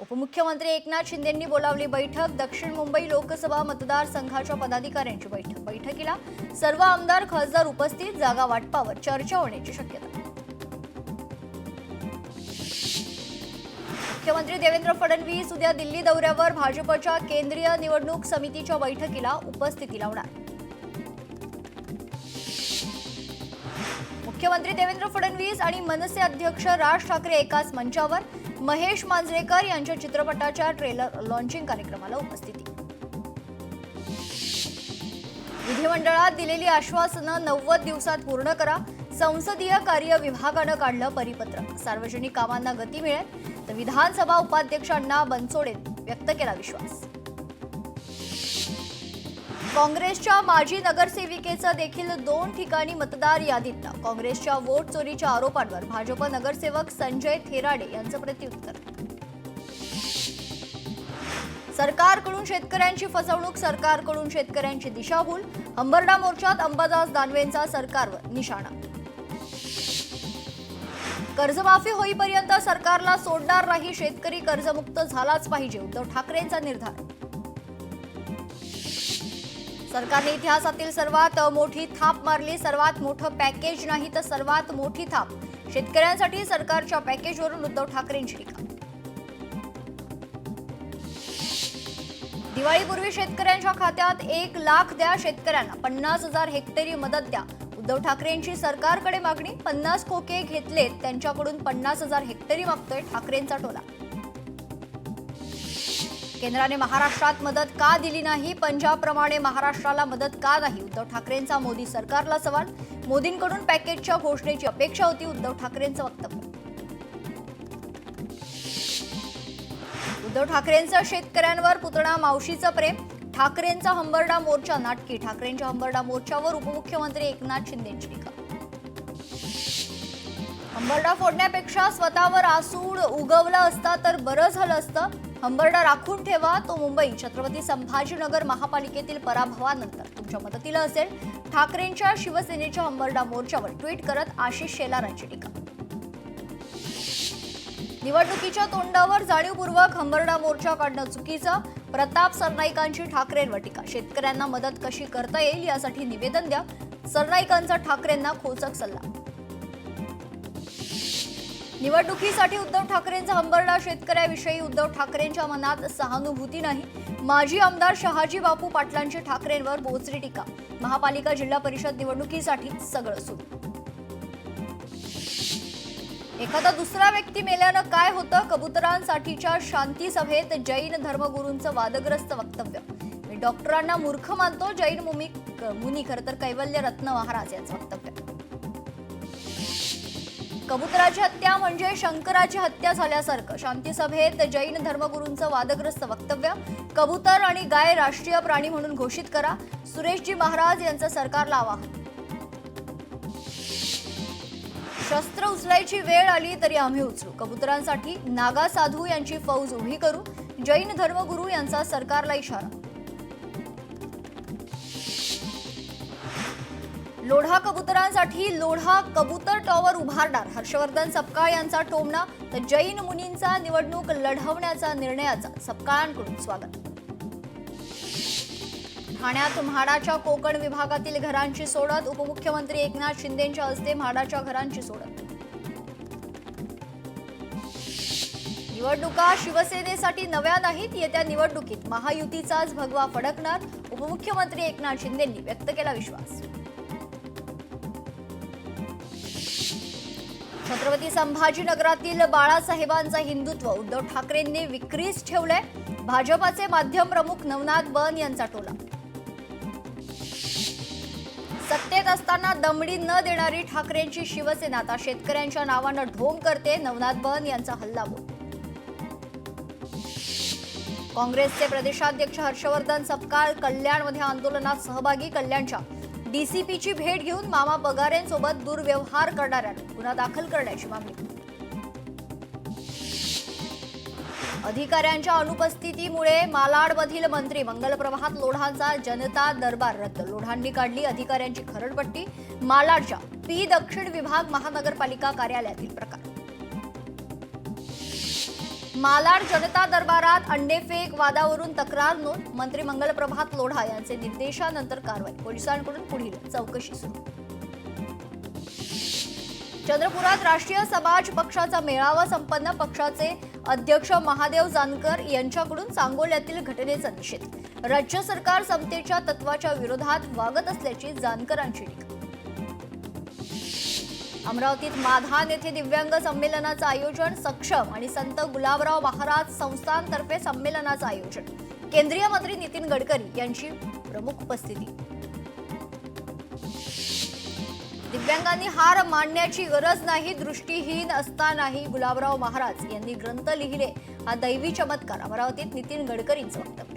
उपमुख्यमंत्री एकनाथ शिंदेंनी बोलावली बैठक। दक्षिण मुंबई लोकसभा मतदारसंघाच्या पदाधिकाऱ्यांची बैठकीला सर्व आमदार खासदार उपस्थित। जागा वाटपावर चर्चा होण्याची शक्यता। मुख्यमंत्री देवेंद्र फडणवीस उद्या दिल्ली दौऱ्यावर। भाजपच्या केंद्रीय निवडणूक समितीच्या बैठकीला उपस्थिती लावणार। मुख्यमंत्री देवेंद्र फडणवीस आणि मनसे अध्यक्ष राज ठाकरे एकाच मंचावर। महेश मांजरेकर यांच्या चित्रपटाच्या ट्रेलर लॉन्चिंग कार्यक्रमाला उपस्थिती। विधिमंडळात दिलेली आश्वासनं 90 दिवसात पूर्ण करा। संसदीय कार्य विभागानं काढलं परिपत्रक। सार्वजनिक कामांना गती मिळेल तर विधानसभा उपाध्यक्षांना बनसोडेंनी व्यक्त केला विश्वास। काँग्रेसच्या माजी नगरसेविकेचं देखील 2 ठिकाणी मतदार यादीत। काँग्रेसच्या वोट चोरीच्या आरोपांवर भाजप नगरसेवक संजय थेराडे यांचं प्रत्युत्तर। सरकारकडून शेतकऱ्यांची फसवणूक, सरकारकडून शेतकऱ्यांची दिशाभूल। अंबरडा मोर्चात अंबादास दानवेंचा सरकारवर निशाणा। कर्जमाफी होईपर्यंत सरकारला सोडणार नाही, शेतकरी कर्जमुक्त झालाच पाहिजे, उद्धव ठाकरेंचा निर्धार। सरकारने इतिहासातील सर्वात मोठी थाप मारली। सर्वात मोठं पॅकेज नाही तर सर्वात मोठी थाप। शेतकऱ्यांसाठी सरकारच्या पॅकेजवरून उद्धव ठाकरेंची टीका। दिवाळीपूर्वी शेतकऱ्यांच्या खात्यात 1 लाख द्या, शेतकऱ्यांना 50,000 हेक्टरी मदत द्या। उद्धव ठाकरेंची सरकारकडे मागणी। 50 खोके घेतलेत त्यांच्याकडून 50,000 हेक्टरी मागतोय ठाकरेंचा टोला। केंद्राने महाराष्ट्रात मदत का दिली नाही, पंजाबप्रमाणे महाराष्ट्राला मदत का नाही, उद्धव ठाकरेंचा मोदी सरकारला सवाल। मोदींकडून पॅकेजच्या घोषणेची अपेक्षा होती, उद्धव ठाकरेंचं वक्तव्य। उद्धव ठाकरेंचं शेतकऱ्यांवर पुतणा मावशीचं प्रेम। ठाकरेंचा हंबरडा मोर्चा नाटकी। ठाकरेंच्या हंबरडा मोर्चावर उपमुख्यमंत्री एकनाथ शिंदेंची टीका। हंबरडा फोडण्यापेक्षा स्वतःवर आसूड उगवला असता तर बरं झालं असतं। हंबरडा राखून ठेवा, तो मुंबई छत्रपती संभाजीनगर महापालिकेतील पराभवानंतर तुमच्या मदतीला असेल। ठाकरेंच्या शिवसेनेच्या हंबरडा मोर्चावर ट्विट करत आशिष शेलारांची टीका। निवडणुकीच्या तोंडावर जाणीवपूर्वक हंबरडा मोर्चा काढणं चुकीचं। प्रताप सरनाईकांची ठाकरेंवर टीका। शेतकऱ्यांना मदत कशी करता येईल यासाठी निवेदन द्या, सरनाईकांचा ठाकरेंना खोचक सल्ला। निवडणुकीसाठी उद्धव ठाकरेंचा हंबरडा। शेतकऱ्याविषयी उद्धव ठाकरेंच्या मनात सहानुभूती नाही। माजी आमदार शहाजी बापू पाटलांची ठाकरेंवर बोचरी टीका। महापालिका जिल्हा परिषद निवडणुकीसाठी सगळं सुरू। एखादा दुसरा व्यक्ती मेल्यानं काय होतं, कबुतरांसाठीच्या शांती सभेत जैन धर्मगुरूंचं वादग्रस्त वक्तव्य। मी डॉक्टरांना मूर्ख मानतो, जैन मुनी खरं तर कैवल्य रत्न महाराज यांचं वक्तव्य। कबुतराची हत्या म्हणजे शंकराची हत्या झाल्यासारखं, शांती सभेत जैन धर्मगुरूंचं वादग्रस्त वक्तव्य। कबूतर आणि गाय राष्ट्रीय प्राणी म्हणून घोषित करा, सुरेशजी महाराज यांचं सरकारला आवाहन। शस्त्र उचलायची वेळ आली तरी आम्ही उचलू, कबुतरांसाठी नागा साधू यांची फौज उभी करू, जैन धर्मगुरू यांचा सरकारला इशारा। लोढा कबुतरांसाठी लोढा कबूतर टॉवर उभारणार, हर्षवर्धन सपकाळ यांचा टोमणा। तर जैन मुनींचा निवडणूक लढवण्याचा निर्णयाचा सपकाळांकडून स्वागत। ठाण्यात म्हाडाच्या कोकण विभागातील घरांची सोडत। उपमुख्यमंत्री एकनाथ शिंदेंच्या हस्ते म्हाडाच्या घरांची सोडत। निवडणुका शिवसेनेसाठी नव्या नाहीत, येत्या निवडणुकीत महायुतीचाच भगवा फडकणार। उपमुख्यमंत्री एकनाथ शिंदेंनी व्यक्त केला विश्वास। छत्रपती संभाजीनगरातील बाळासाहेबांचं हिंदुत्व उद्धव ठाकरेंनी विक्रीस ठेवलंय। भाजपाचे माध्यम प्रमुख नवनाथ बन यांचा टोला। सत्तेत असताना दमडी न देणारी ठाकरेंची शिवसेना आता शेतकऱ्यांच्या नावानं ढोंग करते, नवनाथ बन यांचा हल्लाबोल। काँग्रेसचे प्रदेशाध्यक्ष हर्षवर्धन सपकाळ कल्याणमध्ये आंदोलनात सहभागी। कल्याणच्या डीसीपीची भेट घेऊन मामा पगारेंसोबत दुर्व्यवहार करणाऱ्यांना गुन्हा दाखल करण्याची मागणी। अधिकाऱ्यांच्या अनुपस्थितीमुळे मालाडमधील मंत्री मंगल प्रभात लोढांचा जनता दरबार रद्द। लोढांनी काढली अधिकाऱ्यांची खरडपट्टी। मालाडच्या पी दक्षिण विभाग महानगरपालिका कार्यालयातील प्रकार। मालाड जनता दरबारात अंडेफेक वादावरून तक्रार नोंद. मंत्री मंगलप्रभात लोढा यांचे निर्देशानंतर कारवाई. पोलिसांकडून पुढील चौकशी सुरू. चंद्रपुरात राष्ट्रीय समाज पक्षाचा मेळावा संपन्न. पक्षाचे अध्यक्ष महादेव जानकर यांच्याकडून सांगोल्यातील घटनेचा निषेध. राज्य सरकार समतेच्या तत्वाच्या विरोधात वागत असल्याची जानकरांची टीका. अमरावतीत माधान येथे दिव्यांग संमेलनाचं आयोजन. सक्षम आणि संत गुलाबराव महाराज संस्थांतर्फे संमेलनाचं आयोजन. केंद्रीय मंत्री नितीन गडकरी यांची प्रमुख उपस्थिती. दिव्यांगांनी हार मानण्याची गरज नाही. दृष्टीहीन असतानाही गुलाबराव महाराज यांनी ग्रंथ लिहिले, हा दैवी चमत्कार. अमरावतीत नितीन गडकरींचं वक्तव्य.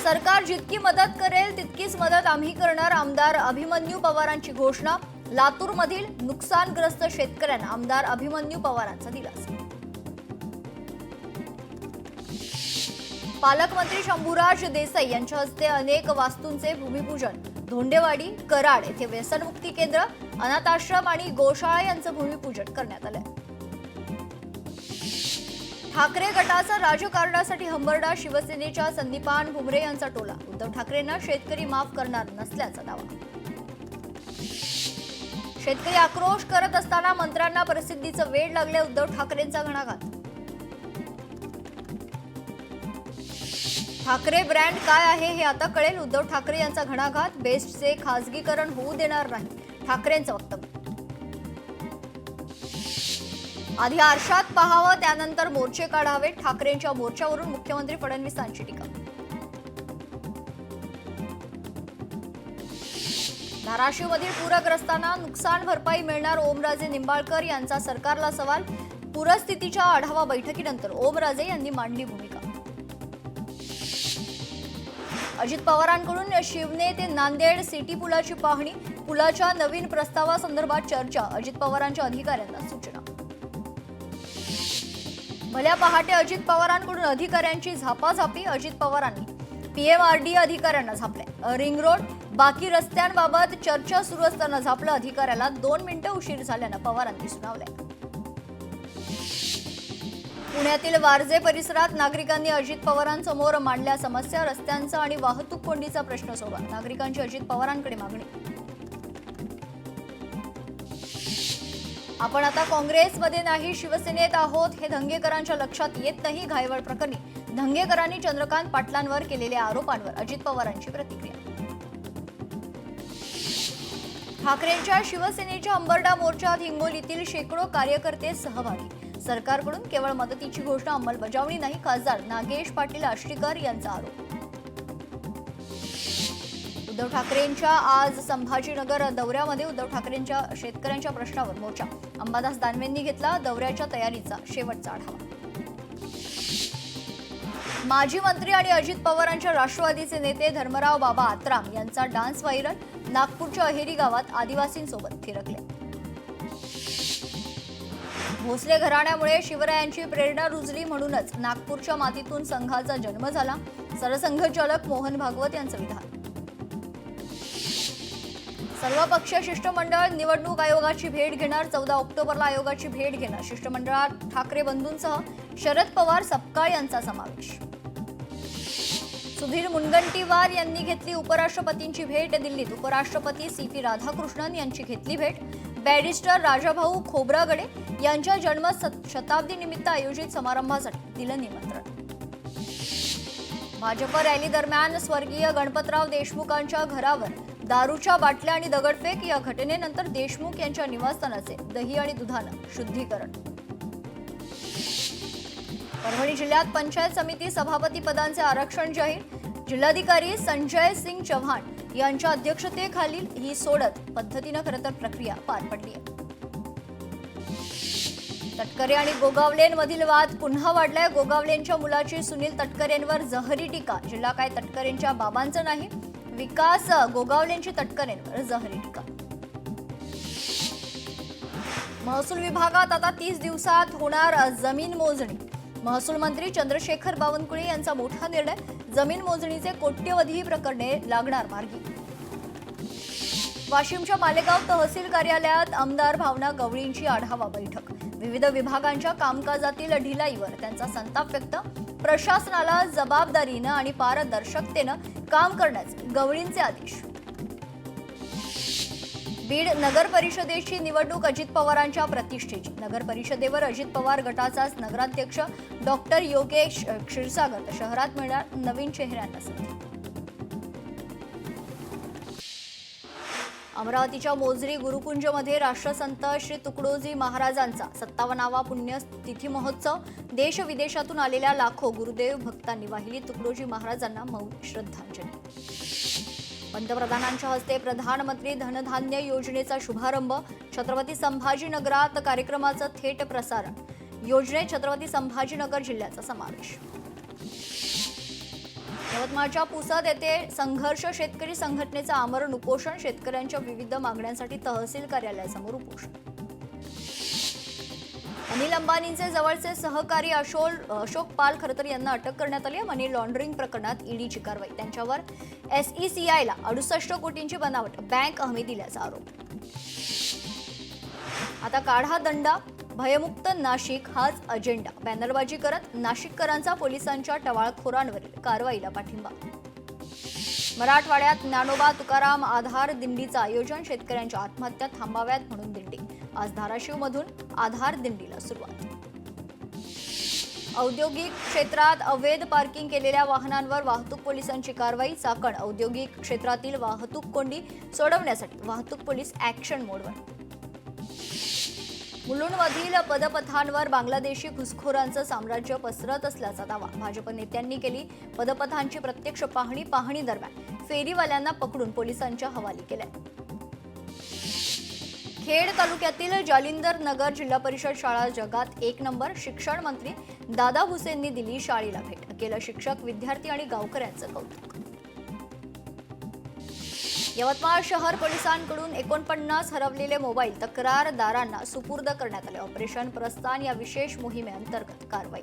सरकार जितकी मदत करेल तितकीच मदत आम्ही करणार. आमदार अभिमन्यू पवारांची घोषणा. लातूरमधील नुकसानग्रस्त शेतकऱ्यांना आमदार अभिमन्यू पवारांचा दिलासा. पालकमंत्री शंभूराज देसाई यांच्या हस्ते अनेक वास्तूंचे भूमिपूजन. धोंडेवाडी, कराड येथे व्यसनमुक्ती केंद्र, अनाथाश्रम आणि गोशाळा यांचं भूमिपूजन करण्यात आलं. ठाकरे गटाचा राजकारणासाठी हंबरडा. शिवसेनेच्या संदीपान भुमरे यांचा टोला. उद्धव ठाकरेंना शेतकरी माफ करणार नसल्याचा दावा. शेतकरी आक्रोश करत असताना मंत्र्यांना प्रसिद्धीचं वेड लागले. उद्धव ठाकरेंचा घणाघात. ठाकरे ब्रँड काय आहे हे आता कळेल. उद्धव ठाकरे यांचा घणाघात. बेस्टचे खासगीकरण होऊ देणार नाही, ठाकरेंचं वक्तव्य. आधी आरशात पाहावं, त्यानंतर मोर्चे काढावे. ठाकरेंच्या मोर्चावरून मुख्यमंत्री फडणवीसांची टीका. धाराशिवमधील पूरग्रस्तांना नुकसान भरपाई मिळणार. ओमराजे निंबाळकर यांचा सरकारला सवाल. पूरस्थितीच्या आढावा बैठकीनंतर ओमराजे यांनी मांडली भूमिका. अजित पवारांकडून शिवने ते नांदेड सिटी पुलाची पाहणी. पुलाच्या नवीन प्रस्तावासंदर्भात चर्चा. अजित पवारांच्या अधिकाऱ्यांना सूचना. भल्या पहाटे अजित पवारांकडून अधिकाऱ्यांची झापाझापी. अजित पवारांनी पीएमआरडीए अधिकाऱ्यांना झापले. रिंग रोड बाकी रस्त्यांबाबत चर्चा सुरू असताना झापलं अधिकाऱ्याला. 2 मिनिटं उशीर झाल्यानं पवारांनी सुनावले. पुण्यातील वारजे परिसरात नागरिकांनी अजित पवारांसमोर मांडल्या समस्या. रस्त्यांचा आणि वाहतूक कोंडीचा प्रश्न सोडवा. नागरिकांची अजित पवारांकडे मागणी. आपण आता काँग्रेसमध्ये नाही, शिवसेनेत आहोत हे धंगेकरांच्या लक्षात येत नाही. घायवळ प्रकरणी धंगेकरांनी चंद्रकांत पाटलांवर केलेल्या आरोपांवर अजित पवारांची प्रतिक्रिया. ठाकरेंच्या शिवसेनेच्या अंबरडा मोर्चात हिंगोलीतील शेकडो कार्यकर्ते सहभागी. सरकारकडून केवळ मदतीची घोषणा, अंमलबजावणी नाही. खासदार नागेश पाटील आष्टीकर यांचा आरोप. उद्धव ठाकरेंच्या आज संभाजीनगर दौऱ्यामध्ये उद्धव ठाकरेंच्या शेतकऱ्यांच्या प्रश्नावर मोर्चा. अंबादास दानवेंनी घेतला दौऱ्याच्या तयारीचा शेवटचा आढावा. माजी मंत्री आणि अजित पवारांच्या राष्ट्रवादीचे नेते धर्मराव बाबा आत्राम यांचा डान्स व्हायरल. नागपूरच्या अहेरी गावात आदिवासींसोबत थिरकले. भोसले घराण्यामुळे शिवरायांची प्रेरणा रुजली, म्हणूनच नागपूरच्या मातीतून संघाचा जन्म झाला. सरसंघचालक मोहन भागवत यांचं विधान. सर्वपक्षीय शिष्टमंडळ निवडणूक आयोगाची भेट घेणार. 14 ऑक्टोबरला आयोगाची भेट घेणार. शिष्टमंडळात ठाकरे बंधूंसह शरद पवार, सपकाळ यांचा समावेश. सुधीर मुनगंटीवार यांनी घेतली उपराष्ट्रपतींची भेट. दिल्लीत उपराष्ट्रपती CP राधाकृष्णन यांची घेतली भेट. बॅरिस्टर राजाभाऊ खोब्रागडे यांच्या जन्म शताब्दी निमित्त आयोजित समारंभासाठी दिलं निमंत्रण. भाजप रॅली दरम्यान स्वर्गीय गणपतराव देशमुखांच्या घरावर दारूच्या बाटल्या आणि दगडफेक. या घटनेनंतर देशमुख यांच्या निवासस्थानाचे दही आणि दुधानं शुद्धीकरण. परभणी जिल्ह्यात पंचायत समिती सभापती पदांचे आरक्षण जाहीर. जिल्हाधिकारी संजय सिंग चव्हाण यांच्या अध्यक्षतेखालील ही सोडत पद्धतीनं खरं तर प्रक्रिया पार पडली आहे. तटकरे आणि गोगावलेंमधील वाद पुन्हा वाढलाय. गोगावलेंच्या मुलाची सुनील तटकरेंवर जहरी टीका. जिल्हा काय तटकरेंच्या बाबांचं नाही. विकास गोगावलेंची तटकरेंवर जहरी टीका. महसूल विभागात आता 30 दिवसात होणार जमीन मोजणी. महसूल मंत्री चंद्रशेखर बावनकुळे यांचा मोठा निर्णय. जमीन मोजणीचे कोट्यवधी प्रकरणे लागणार मार्गी. वाशिमच्या मालेगाव तहसील कार्यालयात आमदार भावना गवळींची आढावा बैठक. विविध विभागांच्या कामकाजातील ढिलाईवर त्यांचा संताप व्यक्त. प्रशासनाला जबाबदारीनं आणि पारदर्शकतेनं काम करण्याचे गवळींचे आदेश. बीड नगर परिषदेची निवडणूक अजित पवारांच्या प्रतिष्ठेची. नगर परिषदेवर अजित पवार गटाचाच नगराध्यक्ष डॉक्टर योगेश क्षीरसागर. शहरात मिळणार नवीन चेहऱ्यांना संधी. अमरावतीच्या मोझरी गुरुकुंजमध्ये राष्ट्रसंत श्री तुकडोजी महाराजांचा 57वा पुण्यतिथी महोत्सव. देश विदेशातून आलेल्या लाखो गुरुदेव भक्तांनी वाहिली तुकडोजी महाराजांना मौन श्रद्धांजली. पंतप्रधानांच्या हस्ते प्रधानमंत्री धनधान्य योजनेचा शुभारंभ. छत्रपती संभाजीनगरात कार्यक्रमाचं थेट प्रसारण. योजनेत छत्रपती संभाजीनगर जिल्ह्याचा समावेश. यवतमाळच्या पुसद येथे संघर्ष शेतकरी संघटनेचं आमरण उपोषण. शेतकऱ्यांच्या विविध मागण्यांसाठी तहसील कार्यालयासमोर उपोषण. अनिल अंबानींचे जवळचे सहकारी अशोक पाल खरतर यांना अटक करण्यात आली. मनी लॉन्ड्रिंग प्रकरणात ईडीची कारवाई. त्यांच्यावर SECIला 68 कोटींची बनावट बँक हमी दिल्याचा आरोप. आता काढा दंडा, भयमुक्त नाशिक हाच अजेंडा. बॅनरबाजी करत नाशिककरांचा पोलिसांच्या टवाळखोरांवरील कारवाईला पाठिंबा. मराठवाड्यात ज्ञानोबा तुकाराम आधार दिंडीचं आयोजन. शेतकऱ्यांच्या आत्महत्या थांबाव्यात म्हणून दिंडी. आज धाराशिवमधून आधार दिंडीला सुरुवात. औद्योगिक क्षेत्रात अवैध पार्किंग केलेल्या वाहनांवर वाहतूक पोलिसांची कारवाई. चाकण औद्योगिक क्षेत्रातील वाहतूक कोंडी सोडवण्यासाठी वाहतूक पोलीस ऍक्शन मोडवर. मुलुंडमधील पदपथांवर बांगलादेशी घुसखोरांचं साम्राज्य पसरत असल्याचा दावा. भाजप नेत्यांनी केली. पदपथांची प्रत्यक्ष पाहणी दरम्यान फेरीवाल्यांना पकडून पोलिसांच्या हवाली केलंय. खेड तालुक्यातील जालिंदर नगर जिल्हा परिषद शाळा जगात 1 नंबर. शिक्षण मंत्री दादा भुसेंनी दिली शाळेला भेट. केलं शिक्षक, विद्यार्थी आणि गावकऱ्यांचं कौतुक. यवतमाळ शहर पोलिसांकडून 49 हरवलेले मोबाईल तक्रारदारांना सुपूर्द करण्यात आले. ऑपरेशन प्रस्थान या विशेष मोहिमेअंतर्गत कारवाई.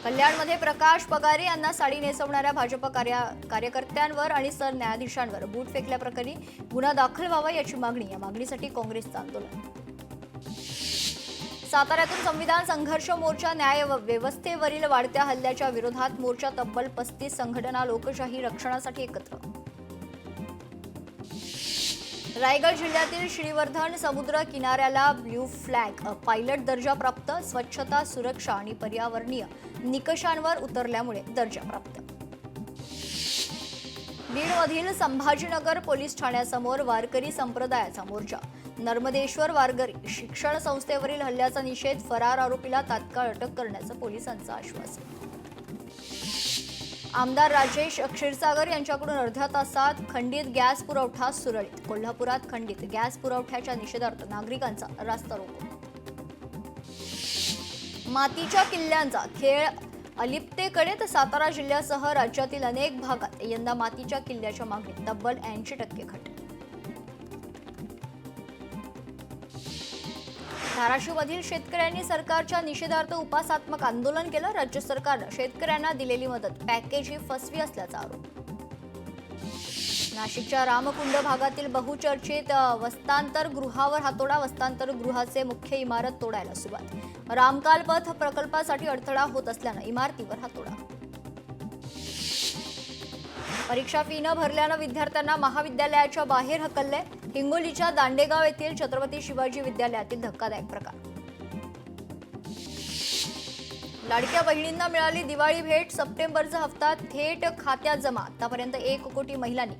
कल्याणमध्ये प्रकाश पगारे यांना साडी नेसवणाऱ्या भाजप कार्यकर्त्यांवर आणि सरन्यायाधीशांवर बूट फेकल्याप्रकरणी गुन्हा दाखल व्हावा याची मागणी. या मागणीसाठी काँग्रेसचं आंदोलन. साताऱ्यातून संविधान संघर्ष मोर्चा. न्याय व्यवस्थेवरील वाढत्या हल्ल्याच्या विरोधात मोर्चा. तब्बल 35 संघटना लोकशाही रक्षणासाठी एकत्र. रायगड जिल्ह्यातील श्रीवर्धन समुद्र किनाऱ्याला ब्ल्यू फ्लॅग पायलट दर्जा प्राप्त. स्वच्छता, सुरक्षा आणि पर्यावरणीय निकषांवर उतरल्यामुळे दर्जा प्राप्त. बीडमधील संभाजीनगर पोलीस ठाण्यासमोर वारकरी संप्रदायाचा मोर्चा. नर्मदेश्वर वारकरी शिक्षण संस्थेवरील हल्ल्याचा निषेध. फरार आरोपीला तात्काळ अटक करण्याचं पोलिसांचं आश्वासन. आमदार राजेश क्षीरसागर यांच्याकडून अर्ध्या तासात खंडित गॅस पुरवठा सुरळीत. कोल्हापुरात खंडित गॅस पुरवठ्याच्या निषेधार्थ नागरिकांचा रास्ता रोको. मातीच्या किल्ल्यांचा खेळ अलिप्तेकडे. तर सातारा जिल्ह्यासह राज्यातील अनेक भागात यंदा मातीच्या किल्ल्याच्या मागणीत तब्बल 80% घट. धाराशिवमधील शेतकऱ्यांनी सरकारच्या निषेधार्थ उपासात्मक आंदोलन केलं. राज्य सरकारनं शेतकऱ्यांना दिलेली मदत पॅकेज ही फसवी असल्याचा आरोप. नाशिकच्या रामकुंड भागातील बहुचर्चित वस्तांतर गृहावर हातोडा. वस्तांतर गृहाचे मुख्य इमारत तोडायला सुरुवात. रामकाल पथ प्रकल्पासाठी अडथळा होत असल्यानं इमारतीवर हातोडा. परीक्षा फी न भरल्यानं विद्यार्थ्यांना महाविद्यालयाच्या बाहेर हकलले. हिंगोलीच्या दांडेगाव येथील छत्रपती शिवाजी विद्यालयातील धक्कादायक प्रकार. लाडक्या बहिणींना मिळाली दिवाळी भेट. सप्टेंबरचा हप्ता थेट खात्यात जमा. आतापर्यंत 1 कोटी महिलांनी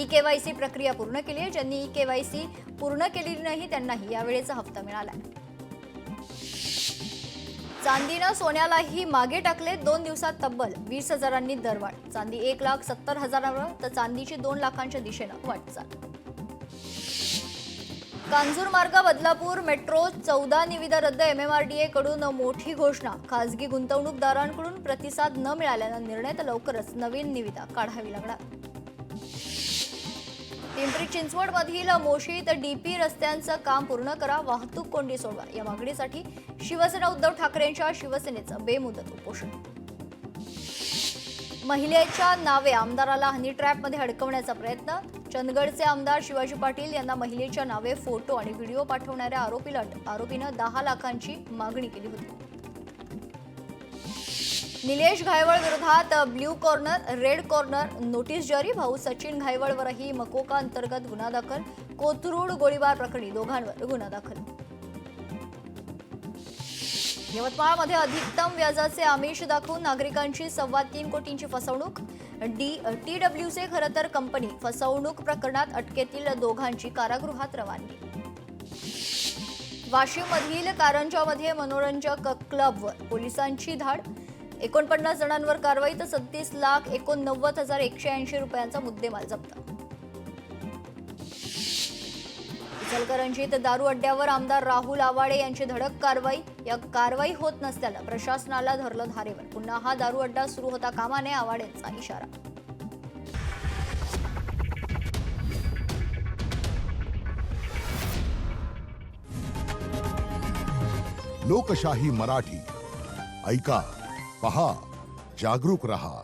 EKYC प्रक्रिया पूर्ण केली आहे. ज्यांनी EKYC पूर्ण केलेली नाही त्यांनाही यावेळेचा हप्ता मिळाला. चांदीनं सोन्यालाही मागे टाकले. 2 दिवसात तब्बल 20,000 दरवाढ. चांदी 1,70,000 तर चांदीची 2 लाखांच्या दिशेनं वाटचाल. कांजूर मार्ग बदलापूर मेट्रो 14 निविदा रद्द. MMRDA कडून मोठी घोषणा. खासगी गुंतवणूकदारांकडून प्रतिसाद न मिळाल्यानं निर्णय. तर लवकरच नवीन निविदा काढावी लागणार. पिंपरी चिंचवडमधील मोशीत DP रस्त्यांचं काम पूर्ण करा. वाहतूक कोंडी सोडवा. या मागणीसाठी शिवसेना उद्धव ठाकरेंच्या शिवसेनेचं बेमुदत उपोषण. महिलेच्या नावे आमदाराला हनी ट्रॅपमध्ये अडकवण्याचा प्रयत्न. चंदगडचे आमदार शिवाजी पाटील यांना महिलेच्या नावे फोटो आणि व्हिडिओ पाठवणाऱ्या आरोपीनं 10 लाखांची मागणी केली होती. निलेश घायवळ विरोधात blue corner red corner notice जारी. भाऊ सचिन घायवळवरही मकोका अंतर्गत गुन्हा दाखल. कोथरूड गोळीबार प्रकरणी दोघांवर गुन्हा दाखल. यवतमाळमध्ये अधिकतम व्याजाचे आमिष दाखवून नागरिकांची 3.25 कोटींची फसवणूक. TWC खरं तर कंपनी फसवणूक प्रकरणात अटकेतील दोघांची कारागृहात रवानगी. वाशिममधील कारंजामध्ये मनोरंजक क्लबवर पोलिसांची धाड. 49 जणांवर कारवाई तर 37,89,180 रुपयांचा मुद्देमाल जप्त. इचलकरंजीत दारू अड्ड्यावर आमदार राहुल आवाडे यांची धडक कारवाई. या कारवाई होत नसल्यानं प्रशासनाला धरलं धारेवर. पुन्हा हा दारू अड्डा सुरू होता कामा नये, आवाडेंचा इशारा. लोकशाही मराठी ऐका, पहा, जागरूक रहा.